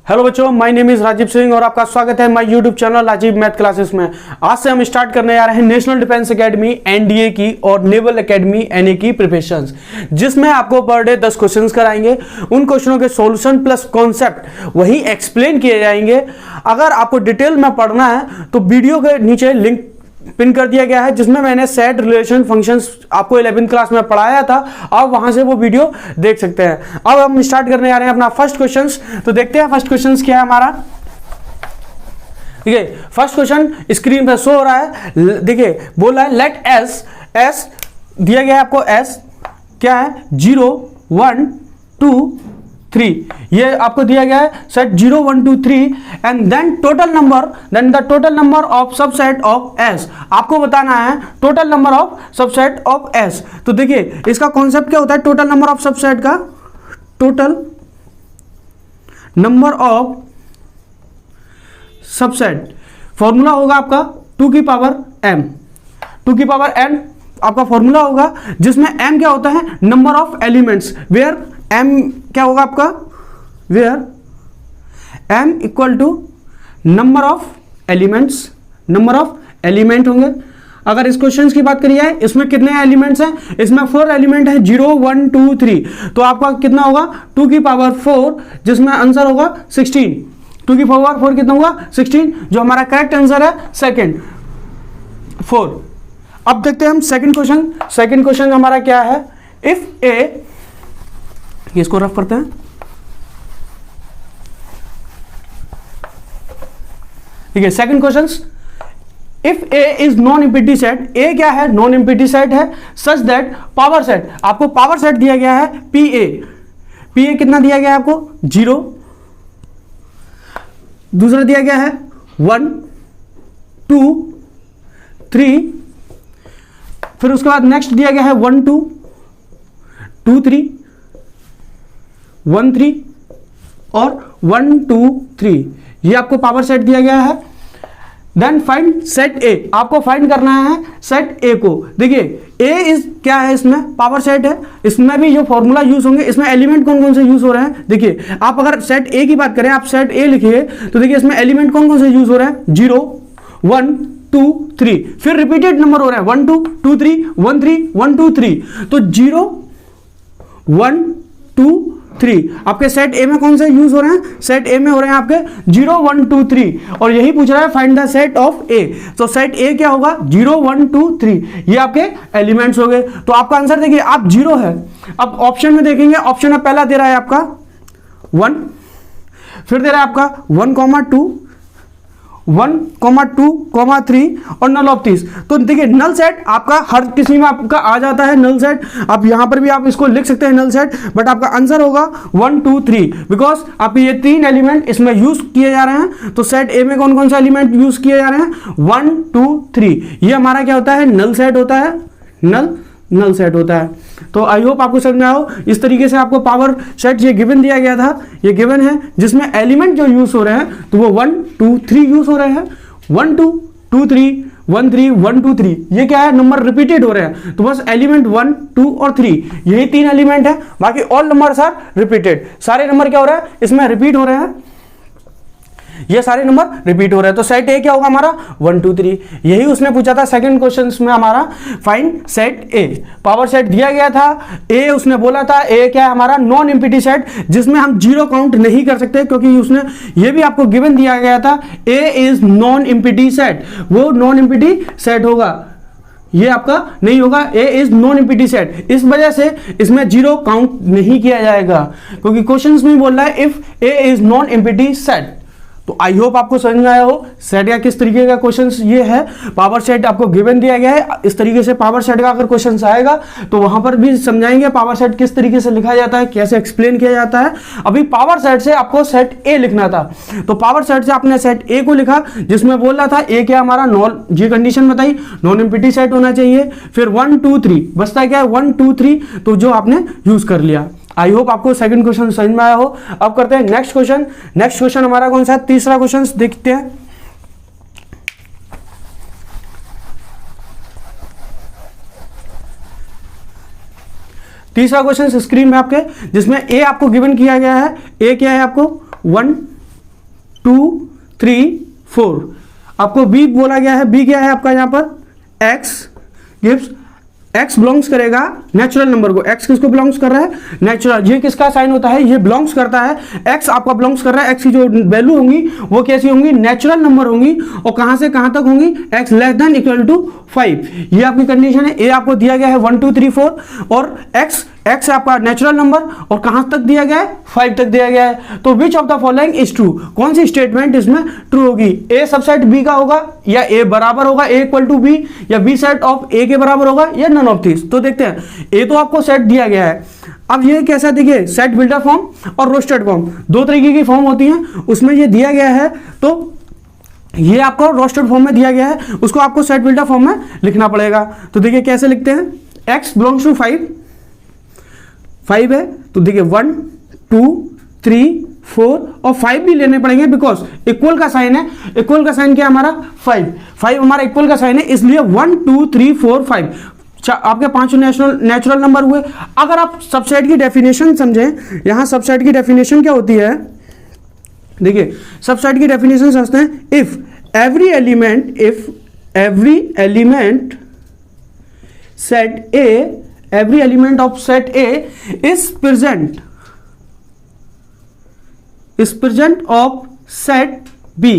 Hello बच्चों, my name is Rajeev Singh और आपका स्वागत है my YouTube channel Rajeev math classes में। आज से हम स्टार्ट करने जा रहे हैं नेशनल डिफेंस एकेडमी एनडीए की और नेवल एकेडमी एनए की प्रिपरेशंस, जिसमें आपको पर डे 10 क्वेश्चंस कराएंगे। उन क्वेश्चनों के सॉल्यूशन प्लस कॉन्सेप्ट वही एक्सप्लेन किए जाएंगे। अगर आपको डिटेल में पढ़ना है तो वीडियो के नीचे लिंक पिन कर दिया गया है, जिसमें मैंने सेट रिलेशन फंक्शंस आपको 11th क्लास में पढ़ाया था। आप वहां से वो वीडियो देख सकते हैं। अब हम स्टार्ट करने जा रहे हैं अपना फर्स्ट क्वेश्चंस। तो देखते हैं फर्स्ट क्वेश्चंस क्या है हमारा। देखिए फर्स्ट क्वेश्चन स्क्रीन पे शो हो रहा है। देखिए बोल रहा है लेट एस दिया गया है आपको। एस क्या है? 0 1 2 3। ये आपको दिया गया है set 0 1 2 3 and then the total number of subset of S. आपको बताना है total number of subset of S. तो देखिए इसका कॉन्सेप्ट क्या होता है टोटल नंबर ऑफ सबसेट का। Total number of subset formula होगा आपका 2 की पावर m। 2 की पावर n आपका फॉर्मूला होगा, जिसमें m क्या होता है? Number of elements. Where m क्या होगा आपका? Where m equal to number of elements. Number of element होंगे। अगर इस क्वेश्चन की बात करिए इसमें कितने एलिमेंट्स हैं? इसमें 4 एलिमेंट है, 0 1 2 3। तो आपका कितना होगा? 2 की पावर 4, जिसमें आंसर होगा 16। 2 की पावर 4 कितना होगा? 16, जो हमारा करेक्ट आंसर है सेकंड 4। अब देखते हैं हम सेकंड क्वेश्चन। सेकंड क्वेश्चन हमारा क्या है? इफ ए, इसको रफ करते हैं। ठीक है, second question, if A is non empty set. A क्या है? नॉन एम्प्टी सेट है। सच दैट पावर सेट, आपको पावर सेट दिया गया है पी ए। पी ए कितना दिया गया है आपको? 0। दूसरा दिया गया है 1 2 3। फिर उसके बाद नेक्स्ट दिया गया है 1 2 2 3 1 3 और 1 2 3। ये आपको पावर सेट दिया गया है। Then find set A. आपको फाइंड करना है सेट ए को। देखिए ए इज क्या है? इसमें पावर सेट है। इसमें भी जो फॉर्मूला यूज होंगे, इसमें एलिमेंट कौन कौन से यूज हो रहे हैं? देखिए आप अगर सेट ए की बात करें, आप सेट ए लिखिए तो देखिए इसमें एलिमेंट कौन कौन से यूज हो रहे हैं? 0 1 2 3। फिर रिपीटेड नंबर हो रहे हैं 1 2 2 3 1 3 1 2 3। तो 0 1 2 3 आपके सेट ए में कौन से यूज हो रहे हैं? सेट ए में हो रहे हैं आपके 0 1 2 3। और यही पूछ रहा है फाइंड द सेट ऑफ ए। तो सेट ए क्या होगा? 0 1 2 3। ये आपके एलिमेंट्स हो गए। तो आपका आंसर देखिए आप 0 है। अब ऑप्शन में देखेंगे, ऑप्शन में पहला दे रहा है आपका 1, फिर दे रहा है आपका 1 2 1 2 3 और नल ऑफ 30। तो देखिए नल सेट आपका हर किसी में आपका आ जाता है नल सेट। आप यहां पर भी आप इसको लिख सकते हैं नल सेट, बट आपका आंसर होगा 1 2 3, बिकॉज आपके ये 3 एलिमेंट इसमें यूज किए जा रहे हैं। तो सेट ए में कौन कौन से एलिमेंट यूज किए जा रहे हैं? 1 2 3। ये हमारा क्या होता है? नल सेट होता है। नल सेट होता है। तो आई होप आपको समझ में आओ। इस तरीके से आपको पावर सेट ये गिवन दिया गया था। ये गिवन है जिसमें एलिमेंट जो यूज हो रहे हैं तो वो 1 2 3 यूज हो रहे हैं। 1 2 2 3 1 3 1 2 3। ये क्या है? नंबर रिपीटेड हो रहे हैं। तो बस एलिमेंट 1 2 और 3, यही 3 एलिमेंट है। बाकी ऑल नंबर्स आर रिपीटेड। सारे नंबर क्या हो रहा है? इसमें रिपीट हो रहे हैं। ये सारे नंबर रिपीट हो रहे हैं। तो सेट ए क्या होगा हमारा? 1 2 3। यही उसने पूछा था सेकंड क्वेश्चन में हमारा, फाइंड सेट ए। पावर सेट दिया गया था ए। उसने बोला था ए क्या है हमारा? नॉन एम्प्टी सेट, जिसमें हम 0 काउंट नहीं कर सकते, क्योंकि उसने ये भी आपको गिवन दिया गया था ए इज नॉन एम्प्टी सेट। वो नॉन एम्प्टी सेट होगा, ये आपका नहीं होगा। ए इज नॉन एम्प्टी सेट, इस वजह से इसमें 0 काउंट नहीं किया जाएगा, क्योंकि क्वेश्चन में बोल रहा है if A is non empty set. तो आई होप आपको समझ में आया हो सेट का किस तरीके का क्वेश्चन ये है। पावर सेट आपको गिवन दिया गया है। इस तरीके से पावर सेट का अगर क्वेश्चन आएगा तो वहां पर भी समझाएंगे पावर सेट किस तरीके से लिखा जाता है, कैसे एक्सप्लेन किया जाता है। अभी पावर सेट से आपको सेट ए लिखना था, तो पावर सेट से आपने सेट ए को लिखा, जिसमें बोल रहा था ए क्या हमारा? नॉन, ये कंडीशन बताई नॉन एम्प्टी सेट होना चाहिए। फिर 1 2 3 बचता है क्या है? 1 2 3। तो जो आपने यूज कर लिया। आई होप आपको सेकंड क्वेश्चन समझ में आया हो। अब करते हैं नेक्स्ट क्वेश्चन। नेक्स्ट क्वेश्चन हमारा कौन सा है? तीसरा क्वेश्चन देखते हैं। तीसरा क्वेश्चन स्क्रीन में आपके, जिसमें ए आपको गिवन किया गया है। ए क्या है आपको? 1 2 3 4। आपको बी बोला गया है, बी क्या है आपका यहाँ पर एक्स गिव्स, एक्स बिलोंग्स करेगा नेचुरल नंबर को। एक्स किसको बिलोंग्स कर रहा है? नेचुरल। ये किसका साइन होता है? ये बिलोंग्स करता है, एक्स आपका बिलोंग्स कर रहा है। एक्स की जो वैल्यू होंगी वो कैसी होंगी? नेचुरल नंबर होंगी। और कहां से कहां तक होंगी? X less than equal to 5। ये आपकी कंडीशन है। ए आपको दिया गया है 1 2 3 4 और एक्स एक्स आपका नेचुरल नंबर और कहां तक दिया गया है? 5 तक दिया गया है। तो विच of the following is true? कौन सी स्टेटमेंट इसमें ट्रू होगी? ए सबसेट बी का होगा, या ए बराबर होगा ए इक्वल टू बी, या बी सेट ऑफ ए के बराबर होगा, या नन ऑफ दिस। तो देखते हैं, ए तो आपको सेट दिया गया है। अब ये कैसा देखिए, सेट बिल्डर फॉर्म और रोस्टेड फॉर्म, दो तरीके की फॉर्म होती हैं। उसमें ये दिया गया है तो ये आपको रोस्टेड फॉर्म में दिया गया है, उसको आपको सेट बिल्डर फॉर्म में लिखना पड़ेगा। तो देखिए कैसे लिखते हैं, एक्स बिलोंग्स टू 5 है, तो देखिए 1 2 3 4 और 5 भी लेने पड़ेंगे बिकॉज इक्वल का साइन है। इक्वल का साइन क्या है हमारा? 5 हमारा इक्वल का साइन है, इसलिए 1 2 3 4 5 आपके 5 नेचुरल नंबर हुए। अगर आप सबसेट की डेफिनेशन समझें, यहां सबसेट की डेफिनेशन क्या होती है? देखिए सबसेट की डेफिनेशन समझते हैं, if every element set A, every element of set A is present of set B।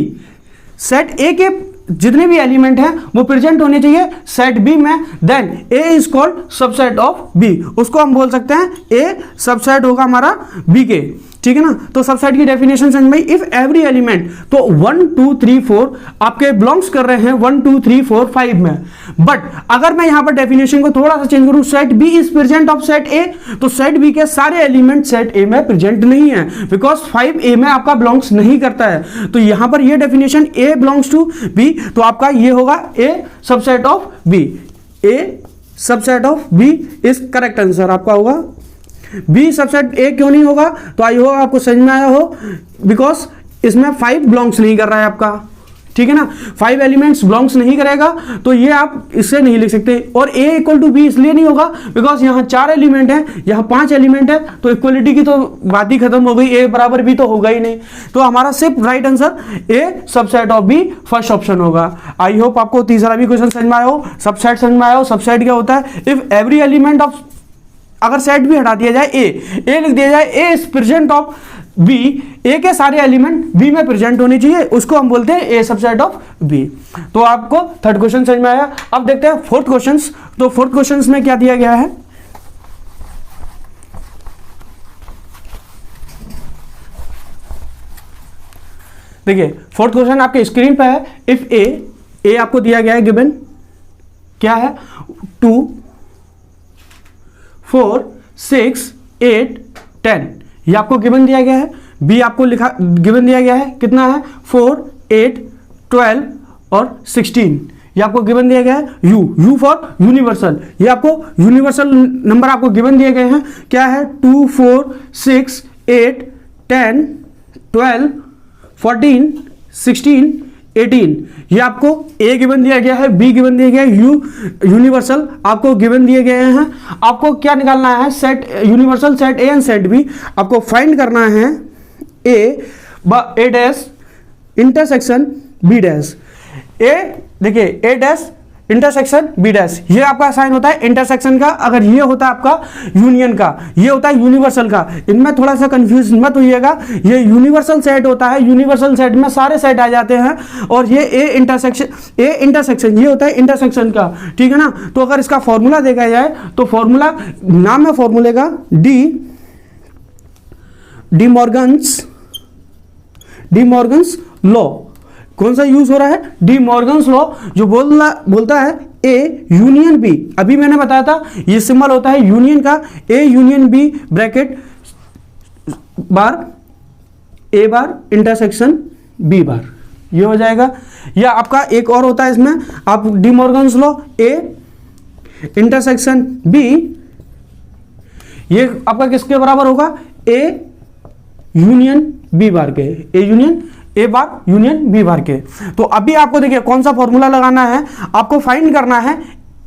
Set A के जितने भी एलिमेंट हैं वो प्रेजेंट होने चाहिए सेट B में, then A is called subset of B। उसको हम बोल सकते हैं A सबसेट होगा हमारा B के, ठीक है ना। तो सबसेट की डेफिनेशन समझ में, इफ एवरी एलिमेंट, तो 1 2 3 4 आपके बिलोंग्स कर रहे हैं 1 2 3 4 5 में। बट अगर मैं यहां पर डेफिनेशन को थोड़ा सा चेंज करूं, set B is present of set A, तो सेट B के सारे एलिमेंट सेट A में प्रेजेंट नहीं है बिकॉज 5 A में आपका बिलोंग्स नहीं करता है। तो यहां पर ये definition A belongs to B, तो आपका ये होगा A subset of B। A subset of B is correct answer आपका होगा। बी सबसेट ए क्यों नहीं होगा? तो आई होगा आपको समझ में आया हो, बिकॉज इसमें 5 बिलोंग्स नहीं कर रहा है आपका, ठीक है ना। 5 एलिमेंट्स बिलोंग्स नहीं करेगा, तो ये आप इससे नहीं लिख सकते। और ए इक्वल टू बी इसलिए नहीं होगा बिकॉज यहाँ 4 एलिमेंट है, यहाँ 5 एलिमेंट है, तो इक्वलिटी की तो बात ही खत्म हो गई, ए बराबर बी तो होगा ही नहीं। तो हमारा सिर्फ right answer A subset of B first option होगा। आई होप आपको तीसरा भी क्वेश्चन समझ में आया हो, सबसेट समझ में आया हो। सबसेट क्या होता है? इफ एवरी एलिमेंट ऑफ, अगर सेट भी हटा दिया जाए ए लिख दिया जाए, ए इज प्रेजेंट ऑफ बी, ए के सारे एलिमेंट बी में प्रेजेंट होने चाहिए, उसको हम बोलते हैं ए सबसेट ऑफ बी। तो आपको थर्ड क्वेश्चन समझ में आया। अब देखते हैं फोर्थ क्वेश्चन। तो फोर्थ क्वेश्चन में क्या दिया गया है? देखिए फोर्थ क्वेश्चन आपके स्क्रीन पे है। इफ ए आपको दिया गया है, गिवन क्या है? 2 4 6 8 10, ये आपको गिवन दिया गया है। बी आपको लिखा गिवन दिया गया है, कितना है? 4 8 12 और 16, ये आपको गिवन दिया गया है। यू फॉर यूनिवर्सल, ये आपको यूनिवर्सल नंबर आपको गिवन दिए गए हैं। क्या है? 2 4 6 8 10 12 14 16 18, ये आपको ए गिवन दिया गया है, बी गिवन दिया गया है, यूनिवर्सल आपको गिवन दिए गए हैं। आपको क्या निकालना है? Set universal, set A and set B आपको फाइंड करना है। A dash intersection B dash. A देखिए A dash intersection B dash, ये आपका साइन होता है इंटरसेक्शन का। अगर ये होता है आपका यूनियन का, ये होता है यूनिवर्सल का। इनमें थोड़ा सा कंफ्यूज मत होइएगा, ये यूनिवर्सल सेट होता है, यूनिवर्सल सेट में सारे सेट आ जाते हैं। और ये ए इंटरसेक्शन ये होता है इंटरसेक्शन का, ठीक है ना। तो अगर इसका फॉर्मूला देखा जाए तो फॉर्मूला, नाम है फॉर्मूले का डी मॉर्गन्स लॉ। कौन सा यूज हो रहा है? डी मॉर्गन्स लॉ, जो बोलता है ए यूनियन बी। अभी मैंने बताया था ये सिंबल होता है यूनियन का, A union B bracket bar A bar intersection B bar, ये हो जाएगा। या आपका एक और होता है इसमें, आप de Morgan's law A intersection B, ये आपका किसके बराबर होगा? ए यूनियन बी बार के, A union A bar union B bar के। तो अभी आपको देखिए कौन सा फॉर्मूला लगाना है, आपको फाइंड करना है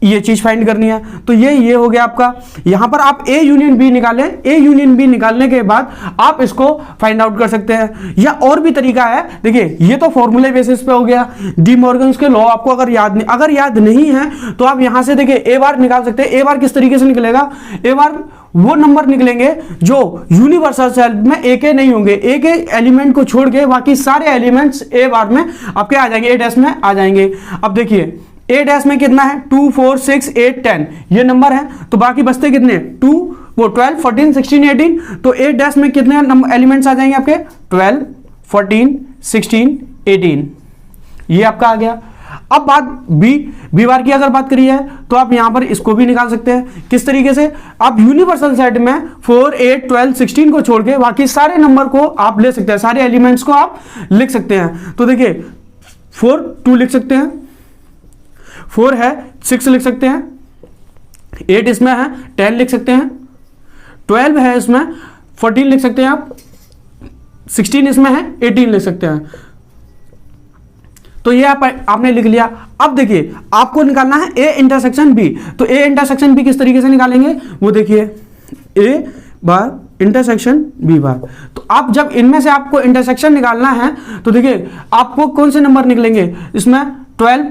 ये चीज फाइंड करनी है। तो ये हो गया आपका। यहां पर आप ए यूनियन बी निकालें, ए यूनियन बी निकालने के बाद आप इसको फाइंड आउट कर सकते हैं। या और भी तरीका है, देखिए ये तो फॉर्मूले बेसिस पे हो गया, डी मॉर्गन्स के लॉ आपको अगर याद नहीं है तो आप यहां से देखिए ए बार निकाल सकते हैं। ए बार किस तरीके से निकलेगा, ए बार वो नंबर निकलेंगे जो यूनिवर्सल सेट में ए के नहीं होंगे, ए के एलिमेंट को छोड़ के बाकी सारे एलिमेंट्स ए बार में आपके आ जाएंगे, ए डैश में आ जाएंगे। अब देखिए ए डैश में कितना है, 2 4 6 8 10 ये नंबर है, तो बाकी बचते कितने, 2 वो 12 14 16 18, तो ए डैश में कितने एलिमेंट्स आ जाएंगे आपके, 12 14 16 18, ये आपका आ गया। अब बात बी बार की अगर बात करी है तो आप यहां पर इसको भी निकाल सकते हैं। किस तरीके से, आप यूनिवर्सल सेट में 4 8 12 16 को छोड़ के बाकी सारे नंबर को आप ले सकते हैं, सारे एलिमेंट्स को आप लिख सकते हैं। तो देखिए 4 2 लिख सकते हैं, 4 है 6 लिख सकते हैं, 8 इसमें है 10 लिख सकते हैं, 12 है इसमें 14 लिख सकते हैं आप, 16 इसमें है 18 लिख सकते हैं। तो ये आपने लिख लिया। अब देखिए आपको निकालना है ए इंटरसेक्शन बी, तो ए इंटरसेक्शन बी किस तरीके से निकालेंगे वो देखिए, ए बार इंटरसेक्शन बी बार। तो आप जब इनमें से आपको इंटरसेक्शन निकालना है तो देखिए आपको कौन से नंबर निकलेंगे, इसमें 12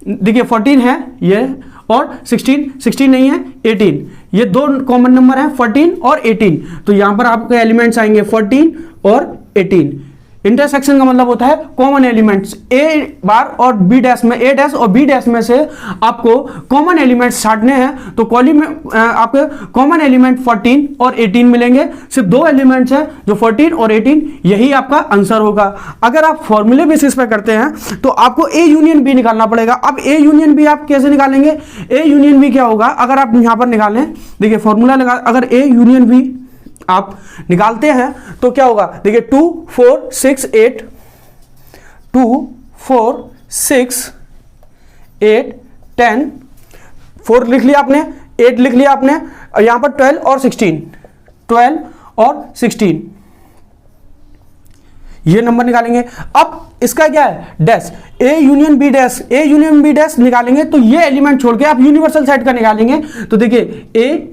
देखिए 14 है ये, और 16 नहीं है 18, ये दो कॉमन नंबर है 14 और 18, तो यहां पर आपके एलिमेंट्स आएंगे 14 और 18। इंटरसेक्शन का मतलब होता है कॉमन एलिमेंट्स, ए बार और बी डैश में, ए डैश और बी डैश में से आपको कॉमन एलिमेंट्स छांटने हैं, तो कॉलम में आपके कॉमन एलिमेंट 14 और 18 मिलेंगे। सिर्फ दो एलिमेंट्स हैं जो 14 और 18, यही आपका आंसर होगा। अगर आप फॉर्मूले बेसिस पे करते हैं तो आपको ए यूनियन बी निकालना पड़ेगा। अब ए यूनियन बी आप कैसे निकालेंगे, ए यूनियन बी क्या होगा, अगर आप यहां पर निकालें, देखिए फॉर्मूला लगा, अगर ए यूनियन बी आप निकालते हैं तो क्या होगा, देखिए 2 4 6 8 2 4 6 8 10, 4 लिख लिया आपने, 8 लिख लिया आपने, यहां पर 12 और 16 ये नंबर निकालेंगे। अब इसका क्या है, dash, A union B dash, A union B dash निकालेंगे तो ये एलिमेंट छोड़ के आप यूनिवर्सल सेट का निकालेंगे, तो देखिए ए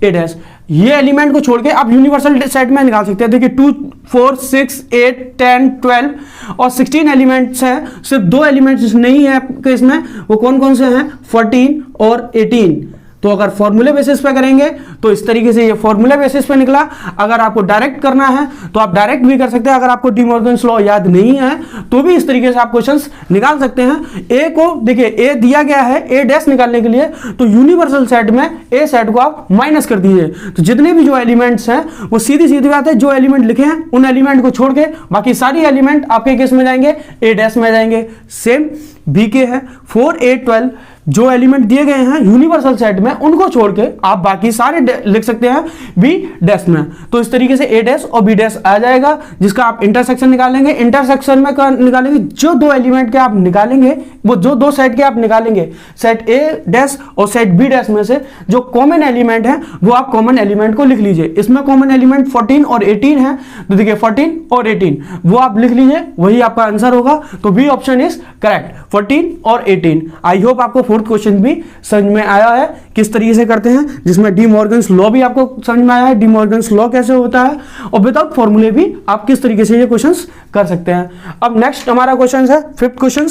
डैश, ये एलिमेंट को छोड़ के आप यूनिवर्सल सेट में निकाल सकते हैं। देखिए 2 4 6 8 10 12 और 16 एलिमेंट्स हैं, सिर्फ दो एलिमेंट्स नहीं है आपके इसमें, वो कौन कौन से हैं, 14 और 18। तो अगर फॉर्मूले बेसिस पे करेंगे तो इस तरीके से ये फॉर्मूले बेसिस पे निकला। अगर आपको डायरेक्ट करना है तो आप डायरेक्ट भी कर सकते हैं, अगर आपको डी मॉर्गन्स लॉ याद नहीं है तो भी इस तरीके से आप क्वेश्चंस निकाल सकते हैं। ए को देखिए, ए दिया गया है ए डैश निकालने के लिए, तो यूनिवर्सल सेट में ए सेट को आप माइनस कर दीजिए, तो जितने भी जो एलिमेंट्स हैं वो सीधी बात है, जो एलिमेंट लिखे हैं उन एलिमेंट को छोड़ के बाकी सारी एलिमेंट आपके किस में जाएंगे, ए डैश में जाएंगे। सेम बी के है 4 8 12, जो एलिमेंट दिए गए हैं यूनिवर्सल सेट में उनको छोड़ के आप बाकी सारे लिख सकते हैं बी डैश में। तो इस तरीके से ए डैश और बी डैश आ जाएगा, जिसका आप इंटरसेक्शन निकालेंगे। इंटरसेक्शन में निकालेंगे जो दो एलिमेंट के आप निकालेंगे, वो जो दो सेट के आप निकालेंगे, सेट ए डैश और सेट बी डैश में से जो कॉमन एलिमेंट है वो आप कॉमन एलिमेंट को लिख लीजिए। इसमें कॉमन एलिमेंट 14 और 18 है, तो देखिए 14 और 18 वो आप लिख लीजिए, वही आपका आंसर होगा। तो बी ऑप्शन इज करेक्ट, 14 और 18। आई होप आपको फोर्थ क्वेश्चन भी समझ में आया है किस तरीके से करते हैं, जिसमें डी मॉर्गन्स लॉ भी आपको समझ में आया है, डी मॉर्गन्स लॉ कैसे होता है, और विदाउट फॉर्मूले भी आप किस तरीके से ये क्वेश्चंस कर सकते हैं। अब नेक्स्ट हमारा क्वेश्चन है फिफ्थ क्वेश्चन।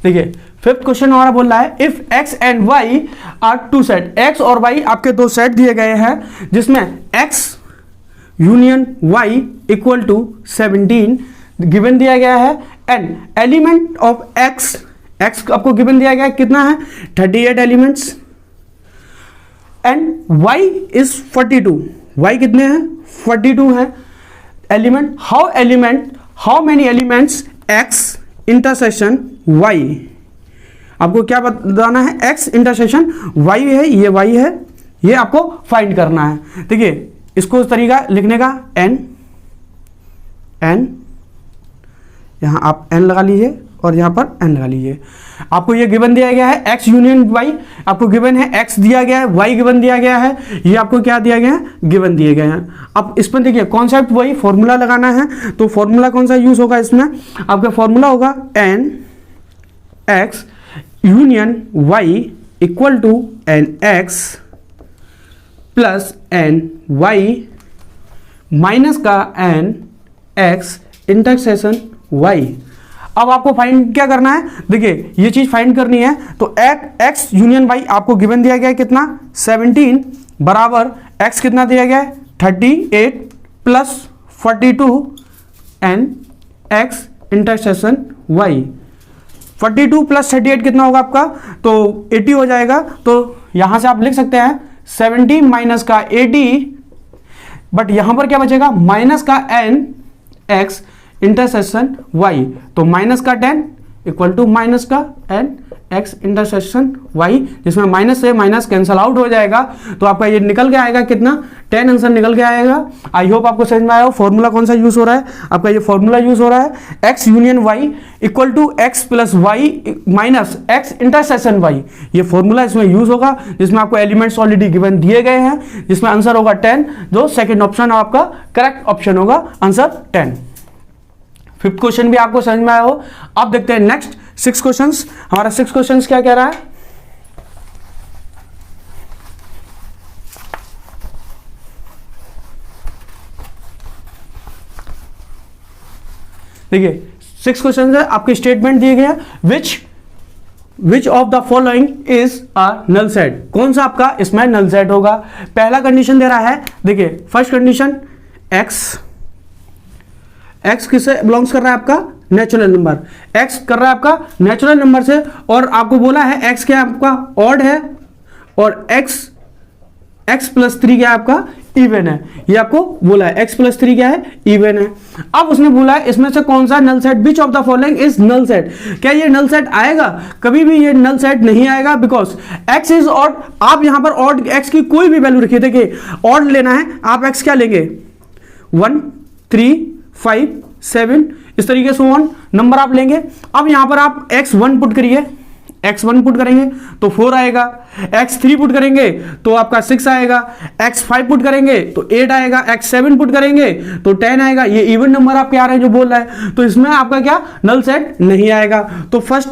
देखिए फिफ्थ क्वेश्चन हमारा बोल रहा है, if x and y are two set, x और y आपके दो सेट दिए गए हैं, जिसमें x union y equal to 17 given दिया गया है, एंड एलिमेंट ऑफ x आपको गिवन दिया गया है कितना है, 38 elements, and y is 42, y कितने हैं, 42 है element. How many elements x intersection y, आपको क्या बताना है, x इंटरसेक्शन y है, ये y है, ये आपको फाइंड करना है। देखिए इसको इस तरीका लिखने का, n यहां आप n लगा लीजिए और यहाँ पर n लगा लीजिए। आपको ये गिवन दिया गया है x यूनियन y, आपको गिवन है x दिया गया है, y गिवन दिया गया है, ये आपको क्या दिया गया है, गिवन दिए गए हैं। अब इस पर देखिए कॉन्सेप्ट वही, फॉर्मूला लगाना है। तो फॉर्मूला कौन सा यूज होगा इसमें, आपका फॉर्मूला होगा n x union y equal to n x plus n y minus का n x इंटरसेक्शन y। अब आपको फाइंड क्या करना है, देखिए ये चीज फाइंड करनी है। तो x यूनियन y आपको गिवन दिया गया है कितना, 17 बराबर x कितना दिया गया है, 38 plus 42 n x intersection y। 42 plus 38 कितना होगा आपका, तो 80 हो जाएगा। तो यहां से आप लिख सकते हैं 70 माइनस का 80, बट यहां पर क्या बचेगा, माइनस का n x इंटरसेक्शन y। तो माइनस का 10 इक्वल टू माइनस का n x इंटरसेक्शन y, जिसमें माइनस से माइनस कैंसल आउट हो जाएगा। तो आपका ये निकल के आएगा कितना, 10 आंसर निकल के आएगा। आई होप आपको समझ में आया हो। फॉर्मूला कौन सा यूज हो रहा है, आपका ये फॉर्मूला यूज हो रहा है x union y equal to x plus y minus x intersection y। ये फॉर्मूला इसमें यूज होगा, जिसमें आपको एलिमेंट्स ऑलरेडी गिवन दिए गए हैं, जिसमें आंसर होगा 10, जो सेकेंड ऑप्शन आपका करेक्ट ऑप्शन होगा, आंसर 10। फिफ्थ क्वेश्चन भी आपको समझ में आया हो। अब देखते हैं नेक्स्ट 6 क्वेश्चंस। हमारा 6 क्वेश्चंस क्या कह रहा है, देखिए 6 क्वेश्चन है, आपके स्टेटमेंट दिए गए हैं। Which of the following is a null set, कौन सा आपका इसमें नल सेट होगा। पहला कंडीशन दे रहा है, देखिए फर्स्ट कंडीशन x किससे बिलोंग्स कर रहा है, आपका नेचुरल नंबर, x कर रहा है आपका नेचुरल नंबर से, और आपको बोला है x क्या है आपका ऑड है, और x प्लस 3 क्या है आपका इवन है। ये आपको बोला है x प्लस 3 क्या है, इवन है। अब उसने बोला है इसमें से कौन सा null set, which of the following is null set. क्या ये नल सेट आएगा, कभी भी ये नल सेट नहीं आएगा, बिकॉज x इज ऑड। आप यहां पर ऑड x की कोई भी वैल्यू रखिए, देखिए ऑड लेना है, आप x क्या लेंगे, 1 3 5 7 इस तरीके से ऑन नंबर आप लेंगे। अब यहां पर आप x1 पुट करिए, x1 पुट करेंगे तो 4 आएगा, x3 पुट करेंगे तो आपका 6 आएगा, x5 पुट करेंगे तो 8 आएगा, x7 पुट करेंगे तो 10 आएगा। ये इवन नंबर आपके आ रहे हैं जो बोल रहा है, तो इसमें आपका क्या नल सेट नहीं आएगा। तो फर्स्ट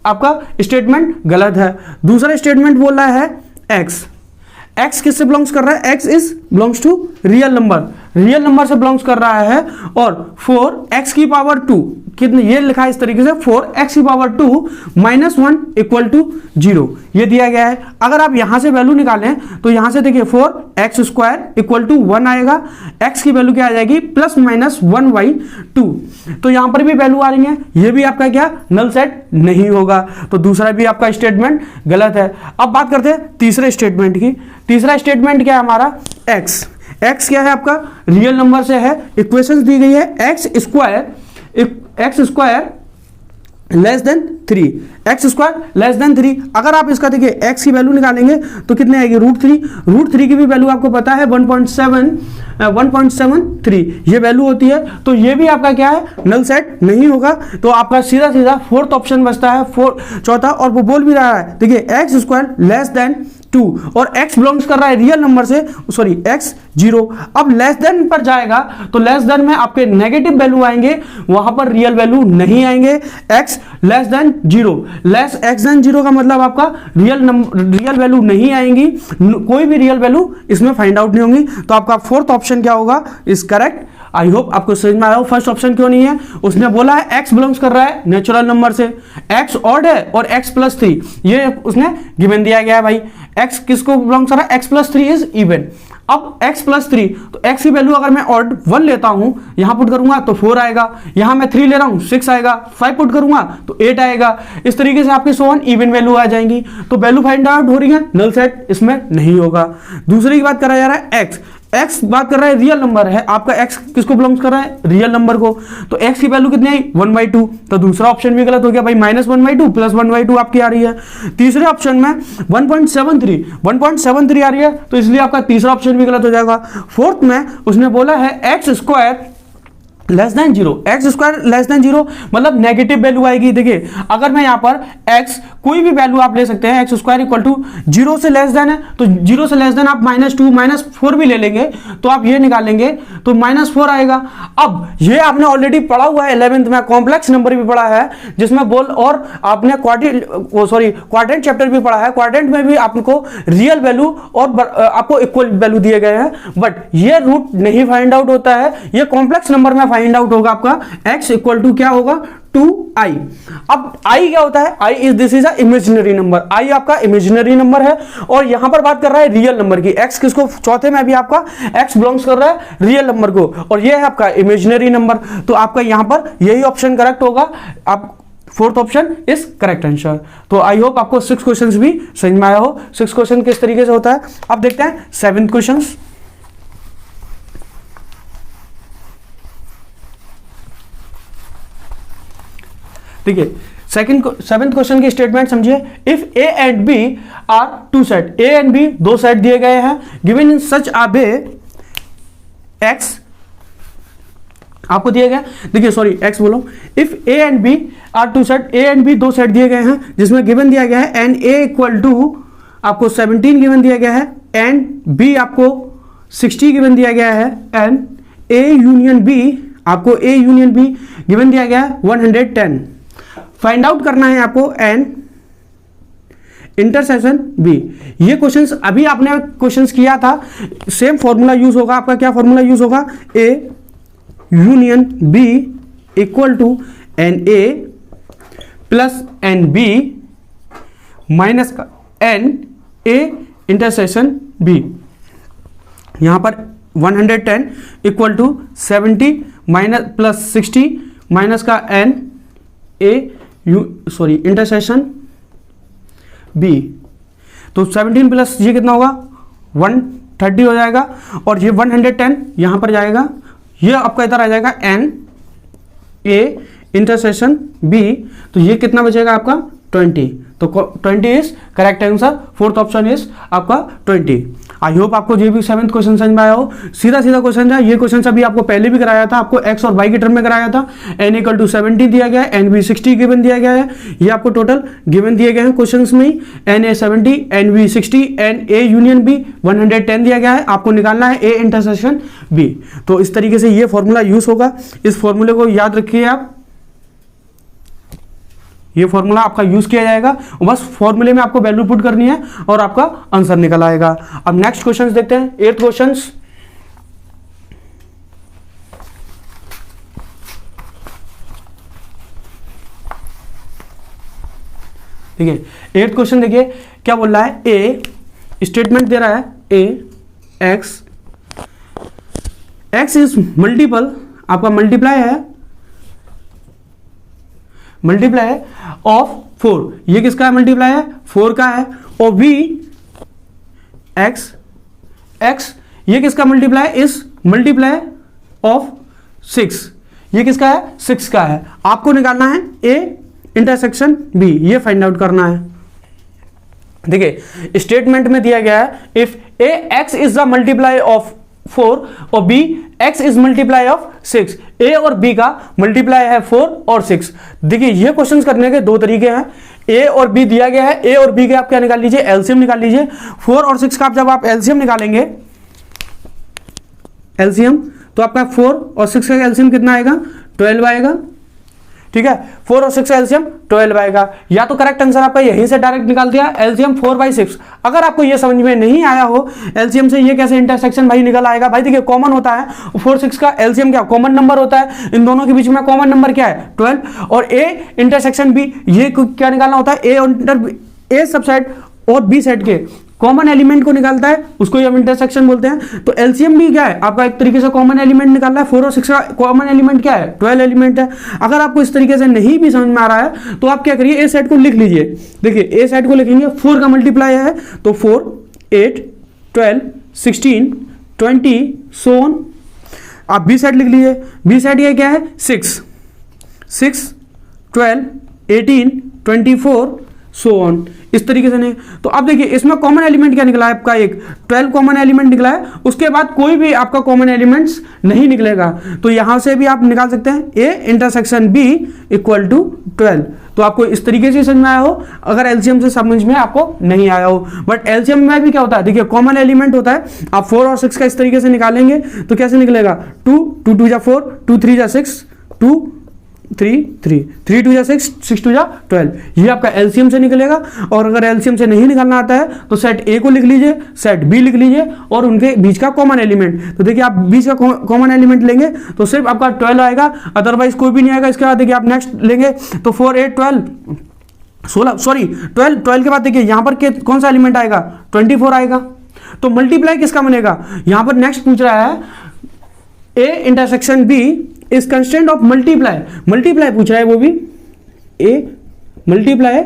आपका स्टेटमेंट गलत है। दूसरा स्टेटमेंट बोल रहा है x किससे बिलोंग्स कर रहा है, x is belongs to real number, real number से बिलोंग्स कर रहा है, और 4x की पावर 2 कितने, ये लिखा है इस तरीके से 4x की पावर 2 माइनस 1 इक्वल टू 0, ये दिया गया है। अगर आप यहां से वैल्यू निकालें तो यहां से देखिए 4x स्क्वायर इक्वल टू 1 आएगा, x की वैल्यू क्या आ जाएगी, प्लस माइनस 1/2। तो यहां पर भी वैल्यू आ रही है, ये भी आपका क्या नल सेट नहीं होगा। तो दूसरा भी आपका स्टेटमेंट गलत है। अब बात करते हैं तीसरे स्टेटमेंट की। तीसरा स्टेटमेंट क्या है हमारा, x क्या है आपका रियल नंबर से है, इक्वेशंस दी गई है x square less than 3, x square less than 3। अगर आप इसका देखिए x की वैल्यू निकालेंगे तो कितने आएगी, √3 की भी वैल्यू आपको पता है 1.73 ये वैल्यू होती है। तो ये भी आपका क्या है नल सेट नहीं होगा। तो आपका सीधा सीधा फोर्थ ऑप्शन बचता है, चौथा, और वो बोल भी रहा है देखिए एक्स स्क्वायर लेस देन 2 और x बिलोंग्स कर रहा है रियल नंबर से, सॉरी x 0। अब लेस देन पर जाएगा तो लेस देन में आपके नेगेटिव वैल्यू आएंगे, वहां पर रियल वैल्यू नहीं आएंगे। x less than 0, less x than 0 का मतलब आपका रियल वैल्यू नहीं आएंगी, कोई भी रियल वैल्यू इसमें फाइंड आउट नहीं होंगी। तो आपका फोर्थ ऑप्शन क्या होगा इज करेक्ट। आई होप आपको समझ में आया हो फर्स्ट ऑप्शन क्यों नहीं है। उसने बोला है x बिलोंग्स कर रहा है नेचुरल नंबर से, x ऑड है और x प्लस 3 ये उसने गिवन दिया गया है भाई। x किसको बिलोंग्स कर रहा है, x प्लस 3 इज इवन। अब x प्लस 3 तो x की वैल्यू अगर मैं ऑड 1 लेता हूं, यहां पुट करूंगा तो 4 आएगा, यहां मैं 3 ले रहा हूं 6 आएगा, 5 पुट करूंगा तो 8 आएगा। इस तरीके से आपके सोन इवन वैल्यू आ जाएंगी। तो वैल्यू फाइंड आउट हो रही है, नल सेट इसमें नहीं होगा। दूसरी की बात करा जा रहा है x बात कर रहा है रियल नंबर है, आपका x किसको बिलोंग्स कर रहा है रियल नंबर को। तो x की वैल्यू कितनी आई 1/2, तो दूसरा ऑप्शन भी गलत हो गया भाई, -1/2 प्लस 1/2 आपकी आ रही है। तीसरे ऑप्शन में 1.73 आ रही है, तो इसलिए आपका तीसरा ऑप्शन भी गलत हो जाएगा। फोर्थ में उसने बोला है x square less than zero, x square less than zero मतलब नेगेटिव वैल्यू आएगी। देखिए अगर मैं यहाँ पर एक्स कोई भी वैल्यू आप ले सकते हैं, X square equal to zero से लेस देन है, तो जीरो से लेस देन आप -2 -4 भी ले लेंगे तो आप ये निकालेंगे तो -4 आएगा। अब ये आपने ऑलरेडी पढ़ा हुआ है 11th में, कॉम्प्लेक्स नंबर भी पढ़ा है जिसमें बोल, और आपने क्वाड्रेंट चैप्टर भी पढ़ा है, क्वाड्रेंट में भी आपको रियल वैल्यू और आपको इक्वल वैल्यू दिए गए हैं, बट ये रूट नहीं फाइंड आउट होता है, ये कॉम्प्लेक्स नंबर में फाइंड आउट होगा आपका x इक्वल टू क्या होगा 2i। अब i क्या होता है, i is this is a imaginary number, i आपका इमेजिनरी नंबर है और यहां पर बात कर रहा है रियल नंबर की, x किसको, चौथे में भी आपका x बिलोंग्स कर रहा है रियल नंबर को और ये है आपका इमेजिनरी नंबर, तो आपका यहां पर यही ऑप्शन करेक्ट होगा, आप fourth option is correct answer. तो आई होप आपको 6 क्वेश्चंस भी समझ में आया हो। 6 क्वेश्चन किस तरीके से होता है अब देखते हैं 7th क्वेश्चन। देखिए सेवेंथ क्वेश्चन की स्टेटमेंट समझिए। If A and B are two set, A and B दो सेट दिए गए हैं, given in such uh bay x आपको दिया गया, देखिए सॉरी एक्स बोलो, if A and B are two set, A and B दो सेट दिए गए हैं जिसमें गिवन दिया गया है एंड ए इक्वल टू आपको 17 गिवन दिया गया है एंड बी आपको 60 गिवन दिया गया है एंड ए यूनियन बी आपको ए यूनियन बी गिवन दिया गया है 110। फाइंड आउट करना है आपको एंड इंटरसेक्शन बी। ये क्वेश्चंस अभी आपने क्वेश्चंस किया था, सेम फॉर्मूला यूज होगा आपका, क्या फॉर्मूला यूज होगा, A union B equal to n A plus n B minus का एन ए इंटरसेक्शन बी। यहां पर 110 equal to 70 minus plus 60 minus का n A sorry intersection B, तो 17 प्लस ये कितना होगा 130 हो जाएगा और ये 110 यहां पर जाएगा, ये आपका इधर आ जाएगा एन ए इंटरसेक्शन बी, तो ये कितना बचेगा आपका 20, तो 20 is correct answer, fourth option is आपका 20। आई होप आपको ये भी 7th क्वेश्चन समझ में आया हो। सीधा सीधा क्वेश्चन है, ये क्वेश्चन अभी आपको पहले भी कराया था, आपको x और y के टर्म में कराया था। n इक्वल टू 70 दिया गया है, एन बी 60 गिवन दिया गया है, ये आपको टोटल गिवन दिए गए हैं क्वेश्चन में ही, n A 70 n B 60 n A union B 110 दिया गया है, आपको निकालना है ए इंटरसेक्शन बी। तो इस तरीके से ये फॉर्मूला यूज होगा, इस फॉर्मूले को याद रखिए आप, ये फॉर्मूला आपका यूज किया जाएगा, बस फॉर्मूले में आपको वैल्यू पुट करनी है और आपका आंसर निकल आएगा। अब नेक्स्ट क्वेश्चंस देखते हैं, 8th क्वेश्चंस। देखिए 8th क्वेश्चन देखिए क्या बोल रहा है, ए स्टेटमेंट दे रहा है, ए एक्स इज मल्टीपल, आपका मल्टीप्लाई है ऑफ 4, ये किसका है मल्टीप्लाई है 4 का है, और बी एक्स ये किसका मल्टीप्लाई इस मल्टीप्लाई ऑफ 6, ये किसका है 6 का है। आपको निकालना है ए इंटरसेक्शन बी, ये फाइंड आउट करना है। देखिए स्टेटमेंट में दिया गया है if A X is the multiply of 4 और B x is multiply of 6, a और b का मल्टीप्लाई है 4 और 6। देखिए ये क्वेश्चंस करने के दो तरीके हैं, a और b दिया गया है, a और b के आप क्या निकाल लीजिए एलसीएम निकाल लीजिए। 4 और 6 का आप जब आप एलसीएम निकालेंगे, एलसीएम तो आपका 4 और 6 का एलसीएम कितना आएगा 12 आएगा, ठीक है, 4 और 6 का एलसीएम 12 आएगा। या तो करेक्ट आंसर आपका यहीं से डायरेक्ट निकाल दिया एलसीएम 4/6। अगर आपको ये समझ में नहीं आया हो एलसीएम से ये कैसे इंटरसेक्शन भाई निकल आएगा, भाई देखिए कॉमन होता है 4 6 का एलसीएम क्या कॉमन नंबर होता है, इन दोनों के बीच में कॉमन नंबर क्या है 12, और ए इंटरसेक्शन बी ये क्या निकालना होता है, ए सब साइड और बी साइड के कॉमन एलिमेंट को निकालता है, उसको हम इंटरसेक्शन बोलते हैं। तो एलसीएम भी क्या है आपका एक तरीके से कॉमन एलिमेंट निकालना है, 4 और 6 का कॉमन एलिमेंट क्या है 12 एलिमेंट है। अगर आपको इस तरीके से नहीं भी समझ में आ रहा है तो आप क्या करिए ए साइड को लिख लीजिए। देखिए ए साइड को लिखेंगे, 4 का मल्टीप्लाई है तो 4 8 12 16 20 सो ऑन। आप बी साइड लिख लीजिए, बी साइड ये क्या है 6 12 18 24 सो ऑन, इस तरीके से नहीं। तो अब देखिए इसमें कॉमन एलिमेंट क्या निकला है आपका, एक 12 कॉमन एलिमेंट निकला है, उसके बाद कोई भी आपका कॉमन एलिमेंट्स नहीं निकलेगा। तो यहां से भी आप निकाल सकते हैं A intersection B equal to 12। तो आपको इस तरीके से समझ में आया हो, अगर एलसीएम से समझ में आपको नहीं आया हो। बट एलसीएम में भी क्या होता है, देखिए कॉमन एलिमेंट होता है, आप 4 और 6 का इस तरीके से निकालेंगे तो कैसे निकलेगा, 2 2 2 जा 4, 2 3 जा 6, 2 3 3 3 2 जा 6, 6 2 जा 12, ये आपका एलसीएम से निकलेगा। और अगर एलसीएम से नहीं निकालना आता है तो सेट ए को लिख लीजिए, सेट बी लिख लीजिए और उनके बीच का कॉमन एलिमेंट। तो देखिए आप बीच का कॉमन एलिमेंट लेंगे तो सिर्फ आपका 12 आएगा, अदरवाइज कोई भी नहीं आएगा। इसके बाद देखिए आप नेक्स्ट लेंगे तो 4 8 12 16, सॉरी 12 के बाद देखिए यहां पर कौन सा एलिमेंट आएगा, 24 आएगा। तो मल्टीप्लाई किसका बनेगा, यहां पर नेक्स्ट पूछ रहा है A intersection B is constant of multiply, multiply पूछ रहा है, वो भी ए मल्टीप्लाई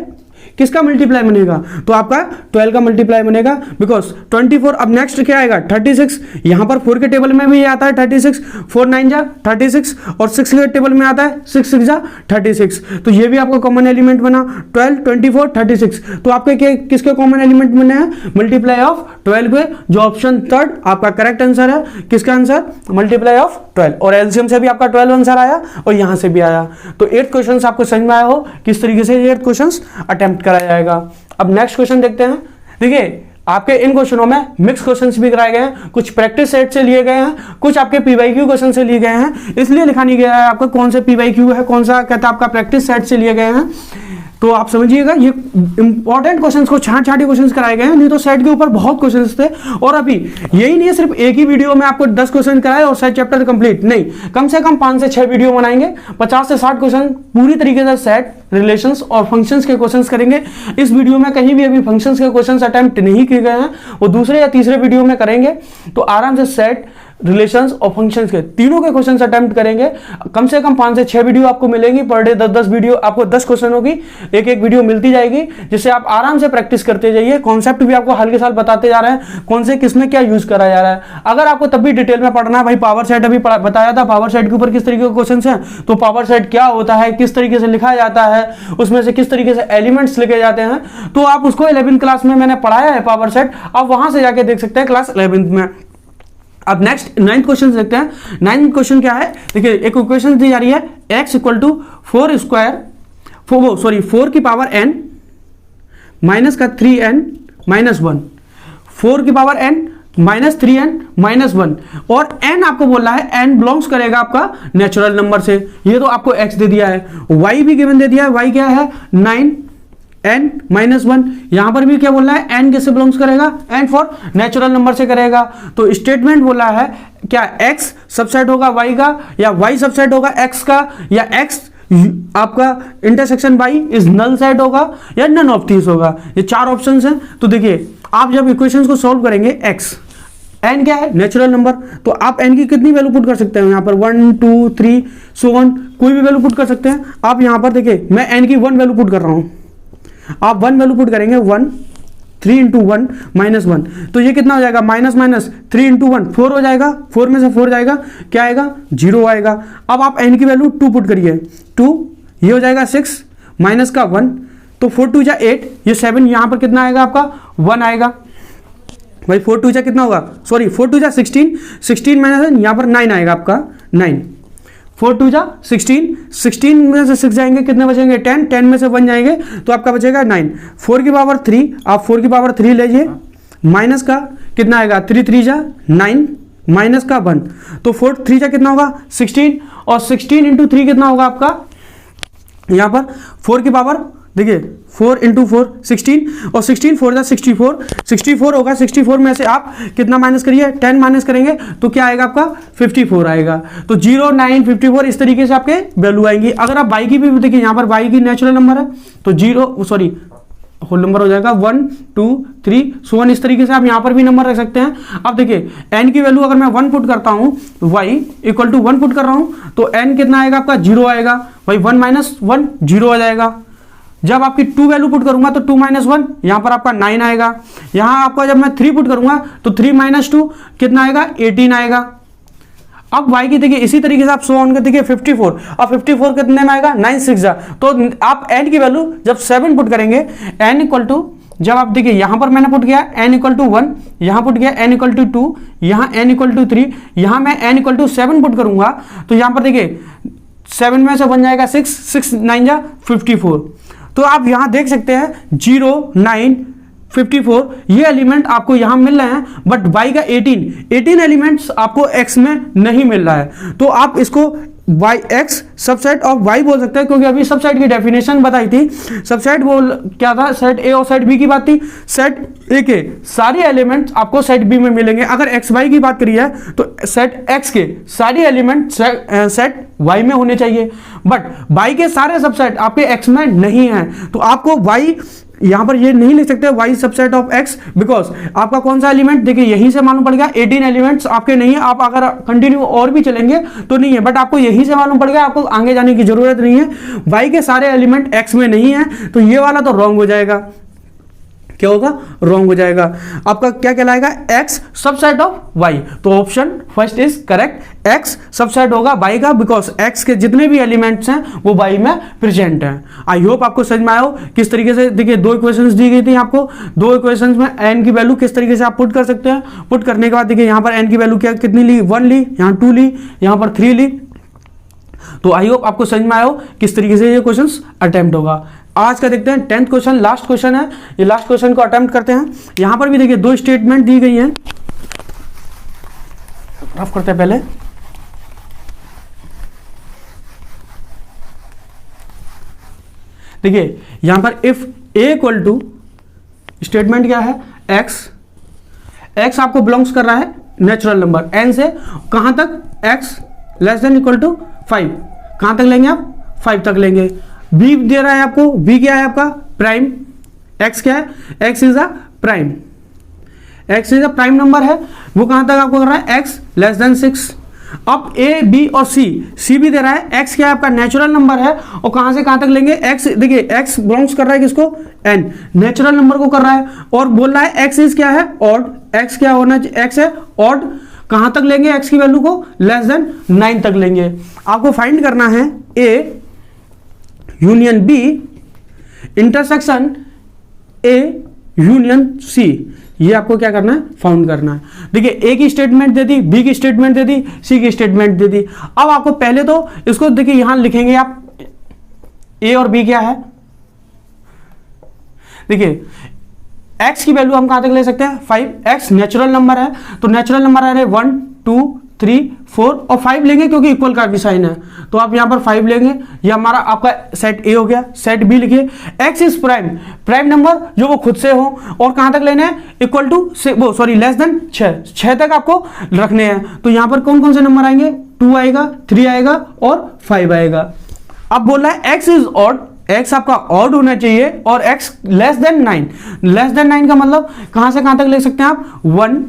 किसका मल्टीप्लाई बनेगा, तो आपका 12 का मल्टीप्लाई बनेगा, बिकॉज 24। अब नेक्स्ट क्या आएगा 36, यहां पर 4 के टेबल में भी आता है 36, 4 9 जा 36 और 6 के टेबल में आता है 6 6 जा 36। तो ये भी आपका कॉमन एलिमेंट बना 12 24 36। तो आपके किसके कॉमन एलिमेंट बने हैं, मल्टीप्लाई ऑफ 12 के, जो ऑप्शन थर्ड आपका करेक्ट आंसर है। किसका आंसर, मल्टीप्लाई ऑफ 12। और एलसीएम से भी आपका 12 आंसर आया और यहां से भी आया। तो 8 क्वेश्चन आपको समझ में आया हो किस तरीके से 8 क्वेश्चन अटेम्प्ट कराया जाएगा। अब नेक्स्ट क्वेश्चन देखते हैं। देखिए आपके इन क्वेश्चनों में मिक्स क्वेश्चंस भी कराए गए हैं, कुछ प्रैक्टिस सेट से लिए गए हैं, कुछ आपके पीवाईक्यू क्वेश्चन से लिए गए हैं, इसलिए लिखा नहीं गया है आपको कौन से पीवाईक्यू है, कौन सा कहता है आपका प्रैक्टिस सेट से लिए गए हैं। तो आप समझिएगा ये इंपॉर्टेंट क्वेश्चंस को छांट-छांटी क्वेश्चंस कराए गए हैं, नहीं तो सेट के ऊपर बहुत क्वेश्चंस थे। और अभी यही नहीं है सिर्फ एक ही वीडियो में आपको 10 क्वेश्चन कराए और सेट चैप्टर कंप्लीट, नहीं, कम से कम 5 से 6 वीडियो बनाएंगे, 50 से 60 क्वेश्चन पूरी तरीके से सेट, रिलेशंस और फंक्शंस के क्वेश्चंस करेंगे। इस वीडियो में कहीं भी अभी फंक्शंस के क्वेश्चंस अटेम्प्ट नहीं किए गए हैं, वो दूसरे या तीसरे वीडियो में करेंगे। तो आराम से सेट, रिलेशंस और फंक्शंस के तीनों के क्वेश्चंस अटेम्प्ट करेंगे। कम से कम 5 से 6 वीडियो आपको मिलेंगी पर डे, 10-10 वीडियो, आपको 10 क्वेश्चनों की एक एक वीडियो मिलती जाएगी, जिससे आप आराम से प्रैक्टिस करते जाइए। कॉन्सेप्ट भी आपको हाल के साल बताते जा रहे हैं, कौन से किसमें क्या यूज करा जा रहा है। अगर आपको तब भी डिटेल में पढ़ना है, भाई पावर सेट अभी बताया था, पावर सेट के ऊपर किस तरीके के क्वेश्चन हैं, तो पावर सेट क्या होता है, किस तरीके से लिखा जाता है, उसमें से किस तरीके से एलिमेंट्स लिखे जाते हैं, तो आप उसको 11th क्लास में मैंने पढ़ाया है पावर सेट, आप वहां से जाके देख सकते हैं क्लास 11th में। अब नेक्स्ट 9th क्वेश्चन देखते हैं। 9th क्वेश्चन क्या है, देखिए एक इक्वेशन दी जा रही है x इक्वल टू 4 स्क्वायर 4 की पावर n माइनस का 3n माइनस 1, 4 की power n minus 3n minus 1, और n आपको बोल रहा है n बिलोंग्स करेगा आपका नेचुरल नंबर से। ये तो आपको x दे दिया है, y भी गिवन दे दिया है, y क्या है 9 n माइनस 1। यहां पर भी क्या बोल रहा है n किससे बिलोंग्स करेगा, n फॉर नेचुरल नंबर से करेगा। तो स्टेटमेंट बोला है क्या x सबसेट होगा y का, या y सबसेट होगा x का, या x आपका intersection y is null set होगा, या नन ऑफ दीस होगा। ये 4 ऑप्शंस हैं। तो देखिए आप जब इक्वेशंस को सॉल्व करेंगे, x n क्या है नेचुरल नंबर, तो आप n की कितनी वैल्यू पुट कर सकते हैं, यहाँ पर 1 2 3 सो ऑन, कोई भी वैल्यू पुट कर सकते हैं आप। यहाँ पर देखिए मैं n की 1 वैल्यू पुट कर रहा हूं, आप 1 वैल्यू पुट करेंगे, 1 3 इंटू 1 माइनस 1, तो ये कितना हो जाएगा, माइनस माइनस 3 इंटू 1 4 हो जाएगा, 4 में से 4 जाएगा, क्या आएगा 0 आएगा। अब आप n की वैल्यू 2 पुट करिए, 2 ये हो जाएगा 6 माइनस का 1, तो 4 2 जा 8, ये 7, यहाँ पर कितना आएगा आपका 1 आएगा। भाई 4 2 जा कितना होगा, सॉरी 4 2 जा 16, 16 माइनस यहाँ पर 9 आएगा आपका 9, 4 2 जा 16, 16 में से 6 जाएंगे, कितने बचेंगे 10, 10 में से 1 जाएंगे तो आपका बचेगा 9। 4 की पावर 3, आप 4 की पावर 3 लीजिए, माइनस का कितना आएगा 3 3 जा 9 माइनस का 1, तो 4 3 जा कितना होगा 16, और 16 इंटू 3 कितना होगा आपका, यहाँ पर 4 की पावर देखिए 4 इंटू 4 16, और 16 4 जा 64, 64 होगा। 64 में से आप कितना माइनस करिए, 10 माइनस करेंगे तो क्या आएगा आपका 54 आएगा। तो 0 9 54 इस तरीके से आपके वैल्यू आएंगी। अगर आप y की भी देखिए, यहाँ पर y की नेचुरल नंबर है तो 0 सॉरी होल नंबर हो जाएगा 1 2 3 सो ऑन, इस तरीके से आप यहाँ पर भी नंबर रख सकते हैं। अब देखिए n की वैल्यू अगर मैं 1 पुट करता हूँ, y इक्वल टू 1 पुट कर रहा हूँ, तो n कितना आएगा आपका 0 आएगा। भाई 1 माइनस 1 0 आ जाएगा। जब आपकी 2 वैल्यू पुट करूंगा तो 2 माइनस 1 यहाँ पर आपका 9 आएगा। यहाँ आपका जब मैं 3 पुट करूंगा तो 3 माइनस 2 कितना आएगा 18 आएगा। अब y की देखिए इसी तरीके से आप सो ऑन कर देखिए 54 और 54 कितने में आएगा 9 6 तो आप n की वैल्यू जब 7 पुट करेंगे n इक्वल टू, जब आप देखिए यहां पर मैंने पुट किया n इक्वल टू 1, यहां पुट किया n इक्वल टू 2, यहां n इक्वल टू 3, यहां मैं n इक्वल टू 7 पुट करूंगा तो यहां पर देखिए 7 में से बन जाएगा 6, 6 9 जा 54। तो आप यहां देख सकते हैं 0 9 54 ये एलिमेंट आपको यहां मिल रहे हैं, बट y का 18 एलिमेंट्स आपको x में नहीं मिल रहा है। तो आप इसको y x subset of y बोल सकते हैं, क्योंकि अभी सबसेट की डेफिनेशन बताई थी। सबसेट बोल क्या था, सेट a और सेट b की बात थी। सेट a के सारे एलिमेंट्स आपको सेट b में मिलेंगे। अगर x y की बात करी है तो सेट x के सारे एलिमेंट सेट y में होने चाहिए, बट y के सारे सबसेट आपके x में नहीं है। तो आपको y यहां पर ये नहीं लिख सकते y subset of x, because आपका कौन सा एलिमेंट देखिए यहीं से मालूम पड़ गया 18 एलिमेंट्स आपके नहीं है। आप अगर कंटिन्यू और भी चलेंगे तो नहीं है, बट आपको यहीं से मालूम पड़ गया, आपको आगे जाने की जरूरत नहीं है। y के सारे एलिमेंट x में नहीं है, तो ये वाला तो रॉन्ग हो जाएगा। क्या होगा, रॉन्ग हो जाएगा। आपका क्या कहलाएगा, x सबसेट ऑफ y। तो option first is correct, x subset होगा y का, बिकॉज x के जितने भी एलिमेंट्स हैं वो y में प्रेजेंट हैं। आई होप आपको समझ में आया हो किस तरीके से। देखिए 2 इक्वेशंस दी गई थी आपको, 2 इक्वेशंस में n की वैल्यू किस तरीके से आप पुट कर सकते हैं। पुट करने के बाद देखिए यहाँ पर n की वैल्यू क्या कितनी ली, 1 ली, यहाँ 2 ली, यहाँ पर 3 ली। तो आई होप आपको समझ में आया हो किस तरीके से ये क्वेश्चंस अटेम्प्ट होगा। आज का देखते हैं 10th क्वेश्चन, लास्ट क्वेश्चन है। ये लास्ट क्वेश्चन को अटेम्प्ट करते हैं। यहां पर भी देखिए 2 स्टेटमेंट दी गई हैं, रफ करते हैं पहले। देखिए यहां पर if a equal to, statement क्या है, x आपको बिलोंग्स कर रहा है नेचुरल नंबर n से कहां तक, x less than equal to 5, कहां तक लेंगे आप, 5 तक लेंगे। b दे रहा है आपको, b क्या है आपका, प्राइम, x क्या है, x is a prime, x is a prime number है, वो कहां तक आपको कर रहा है, x लेस देन 6। अब a b और c भी दे रहा है, x क्या है आपका नेचुरल नंबर है, और कहां से कहां तक लेंगे, x देखिए x बिलोंग्स कर रहा है किसको, n नेचुरल नंबर को कर रहा है, और बोल रहा है x इज क्या है, ऑड, x क्या होना चाहिए, x है ऑड, कहां तक लेंगे x की वैल्यू को, लेस देन 9 तक लेंगे। आपको फाइंड करना है a union b intersection a union c, ये आपको क्या करना है, फाउंड करना है। देखिए a की स्टेटमेंट दे दी, b की स्टेटमेंट दे दी, c की स्टेटमेंट दे दी। अब आपको पहले तो इसको देखिए यहां लिखेंगे आप, a और b क्या है, देखिए x की वैल्यू हम कहां तक ले सकते हैं, 5, x नेचुरल नंबर है, तो नेचुरल नंबर आ रहे 1 2 3 4 और 5 लेंगे क्योंकि इक्वल का भी साइन है, तो आप यहां पर 5 लेंगे। ये हमारा आपका सेट ए हो गया। सेट बी लिखिए, x is prime, prime number जो वो खुद से हो, और कहां तक लेने हैं, इक्वल टू वो सॉरी लेस देन 6 तक आपको रखने हैं। तो यहां पर कौन कौन से नंबर आएंगे, 2 आएगा, 3 आएगा और 5 आएगा। अब बोल रहा है x इज ऑड, x आपका ऑड होना चाहिए, और x less then 9, less than 9 का मतलब कहां से कहां तक ले सकते हैं आप, 1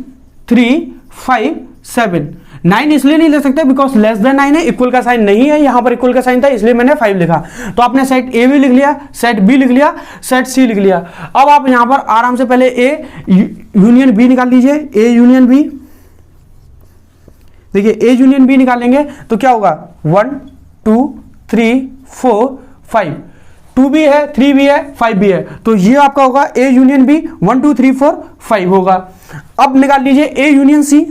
3 5 7, 9 इसलिए नहीं ले सकते बिकॉज लेस देन 9 है, इक्वल का साइन नहीं है, यहां पर इक्वल का साइन था इसलिए मैंने 5 लिखा। तो आपने सेट ए भी लिख लिया, सेट बी लिख लिया, सेट सी लिख लिया। अब आप यहां पर आराम से पहले ए यूनियन बी निकाल लीजिए, ए यूनियन बी। देखिए ए यूनियन बी निकालेंगे तो क्या होगा, 1 2 3 4 5, 2 भी है, 3 भी है, 5 भी है, तो ये आपका होगा ए यूनियन बी, 1 2 3 4 5 होगा। अब निकाल लीजिए A union C,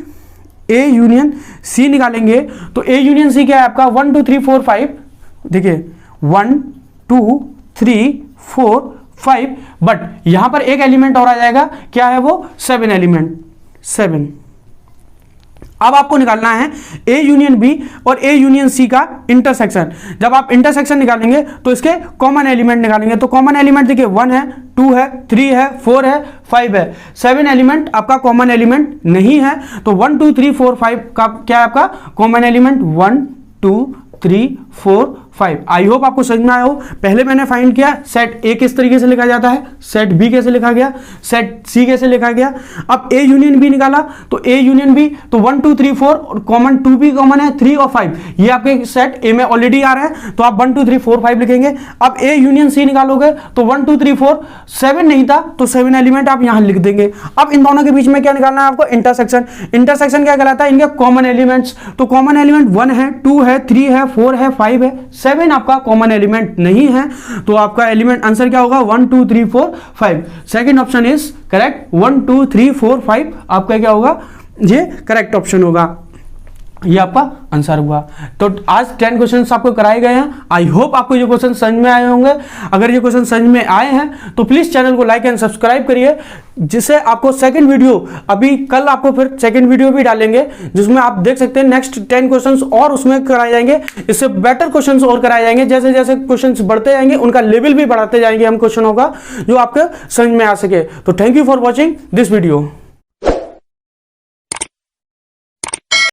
A union C निकालेंगे तो ए यूनियन सी क्या है आपका, 1 2 3 4 5, देखिए 1 2 3 4 5, बट यहां पर एक एलिमेंट और आ जाएगा, क्या है वो, 7 एलिमेंट, 7। अब आपको निकालना है ए यूनियन बी और ए यूनियन सी का इंटरसेक्शन। जब आप इंटरसेक्शन निकालेंगे तो इसके कॉमन एलिमेंट निकालेंगे, तो कॉमन एलिमेंट देखिए 1 है, 2 है, 3 है, 4 है, 5 है, 7 एलिमेंट आपका कॉमन एलिमेंट नहीं है। तो 1 2 3 4 5 का क्या है आपका कॉमन एलिमेंट, 1 2 3 4 5। आई होप आपको समझ में आया हो। पहले मैंने फाइंड किया सेट ए किस तरीके से लिखा जाता है, सेट बी कैसे लिखा गया, सेट सी कैसे लिखा गया। अब ए यूनियन बी निकाला तो ए यूनियन बी, तो 1 2 3 4 और कॉमन 2 भी कॉमन है, 3 और 5 ये आपके सेट ए में ऑलरेडी आ रहा है, तो आप 1 2 3 4 5 लिखेंगे। अब ए यूनियन सी निकालोगे तो 1 2 3 4 7 नहीं था तो 7 एलिमेंट आप यहां लिख देंगे। अब इन दोनों के बीच में क्या निकालना है आपको, इंटरसेक्शन। इंटरसेक्शन क्या कहलाता है, इनके कॉमन एलिमेंट्स। तो कॉमन एलिमेंट 1 है, 2 है, 3 है, 4 है, 5 है, 7 आपका कॉमन एलिमेंट नहीं है। तो आपका एलिमेंट आंसर क्या होगा, 1 2 3 4 5। सेकंड ऑप्शन इज करेक्ट, 1 2 3 4 5 आपका क्या होगा, ये करेक्ट ऑप्शन होगा। ये आपका आंसर हुआ। तो आज 10 क्वेश्चंस आपको कराए गए हैं। आई होप आपको ये क्वेश्चन समझ में आए होंगे। अगर ये क्वेश्चन समझ में आए हैं तो प्लीज चैनल को लाइक एंड सब्सक्राइब करिए, जिससे आपको सेकंड वीडियो, अभी कल आपको फिर सेकंड वीडियो भी डालेंगे जिसमें आप देख सकते हैं नेक्स्ट 10 क्वेश्चंस और उसमें कराए जाएंगे। इससे बेटर क्वेश्चंस और कराए जाएंगे। जैसे जैसे क्वेश्चंस बढ़ते जाएंगे उनका लेवल भी बढ़ाते जाएंगे हम क्वेश्चनों का, जो आपके समझ में आ सके। तो thank you for watching this video.